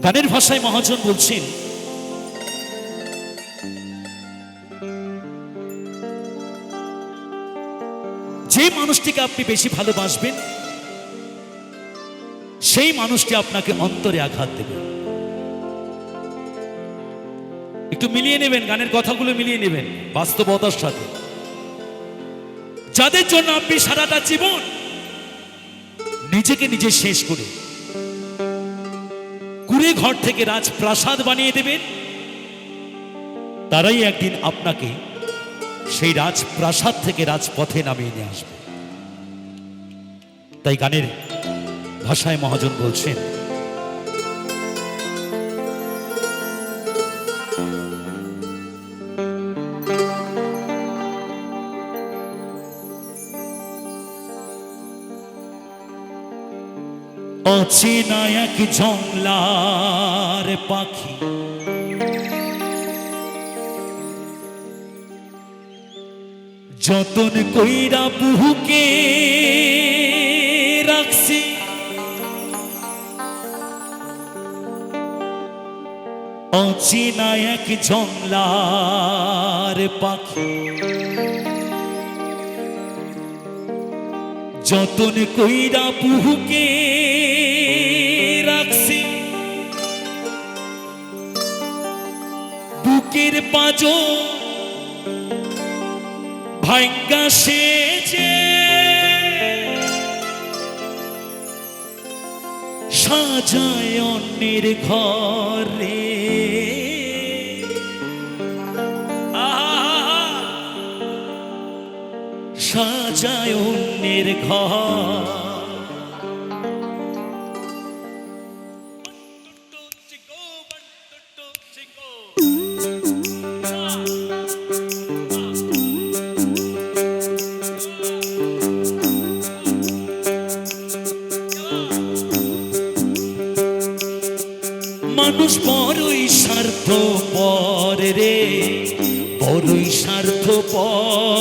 গানের ভাষায় মহাজন বলছেন, যে মানুষটিকে আপনি বেশি ভালোবাসবেন সেই মানুষটি আপনাকে অন্তরে আঘাত দেবে। একটু মিলিয়ে নেবেন, গানের কথাগুলো মিলিয়ে নেবেন বাস্তবতার সাথে। যাদের জন্য আপনি সারাটা জীবন নিজেকে নিজে শেষ করে কুড়ে ঘর থেকে রাজপ্রাসাদ বানিয়ে দেবেন, তারাই একদিন আপনাকে সেই রাজপ্রাসাদ থেকে রাজপথে নামিয়ে নিয়ে আসবে। তাই গানের ভাষায় মহাজন বলছেন, অচেনা এক জংলার পাখি যতন কইরা বুহুকে রাখছি, অচেনা এক জংলার পাখি যতন কইরা বুহুকে রাখছি, বুকের পাঁজর ভাঙ্গা সেজে সাজায় অন্যের ঘরে, সাজায় অন্যের ঘর। মানুষ বড়ই স্বার্থপর রে, বড়ই স্বার্থপর,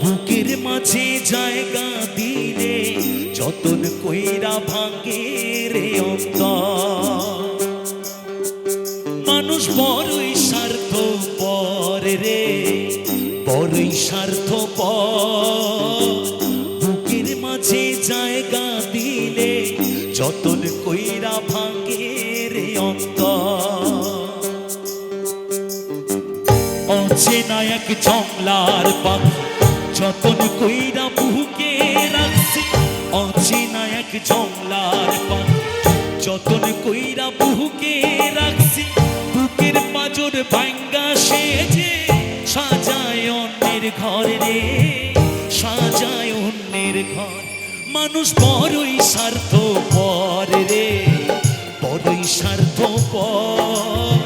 বুকের মাঝে জায়গা দিলে যতন কইরা ভাঙে রে অন্তর। মানুষ বড়ই স্বার্থপর রে, বড়ই স্বার্থপর, বুকের মাঝে জায়গা দিলে যতন কইরা ভাঙে রে অন্তর। অচেনা এক জংলার পাখি যতন কইরা বুকে রাখছি, অচেনা এক জংলার পাখি যতন কইরা বুকে রাখছি, বুকের পাঁজর ভাঙ্গা সেজে সাজায় অন্যের ঘর রে, সাজায় অন্যের ঘর। মানুষ বড়ই স্বার্থপর রে, বড়ই স্বার্থপর,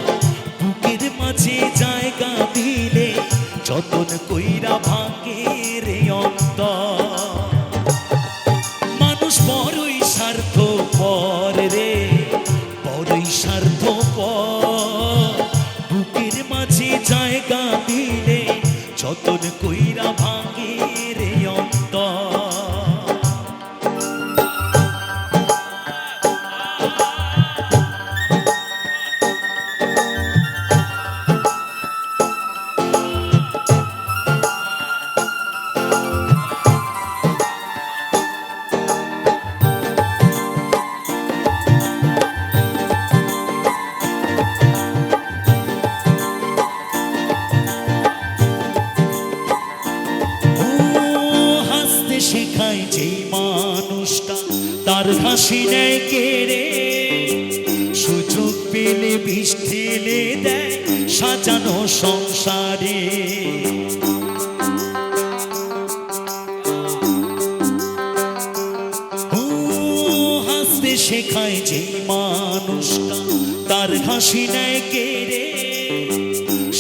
বুকের মাঝে জায়গা দিলে যতন কইরা ভাঙে রে অন্তর। মানুষ বড়ই স্বার্থপর রে, বড়ই স্বার্থপর, বুকের মাঝে জায়গা দিলে যতন কইরা ভাঙে রে অন্তর। শেখায় যেই মানুষটা তার হাসি নেয় কেড়ে, সুযোগ পেলে বিষ ঢেলে দেয় সাজানো সংসারে। হাসতে শেখায় যেই মানুষটা তার হাসি নেয় কেড়ে,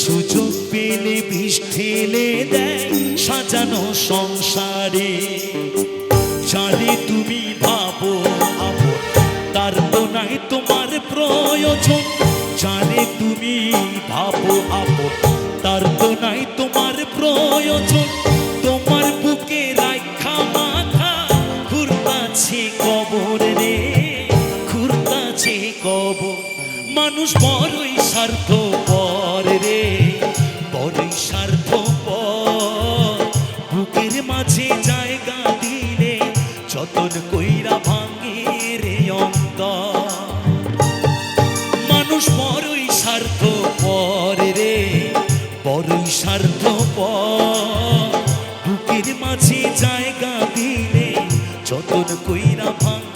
সুযোগ পেলে বিষ ঢেলে দেয় সাজানো সংসারে। যারে তুমি ভাবো আপন তার তো নাই তোমার প্রয়োজন, যারে তুমি ভাবো আপন তার তো নাই তোমার প্রয়োজন। তোমার বুকে রাখা মাথা ঘুরতাছে কবর রে, ঘুরতাছে কবর। মানুষ বড়ই স্বার্থপর রে, বড়ই স্বার্থপর। বুকের মাঝে জায়গা দিলে যতন কইরা ভাঙে রে অন্তর। মানুষ বড়ই স্বার্থপর রে, বড়ই স্বার্থপর। বুকের মাঝে জায়গা দিলে যতন কইরা ভাঙে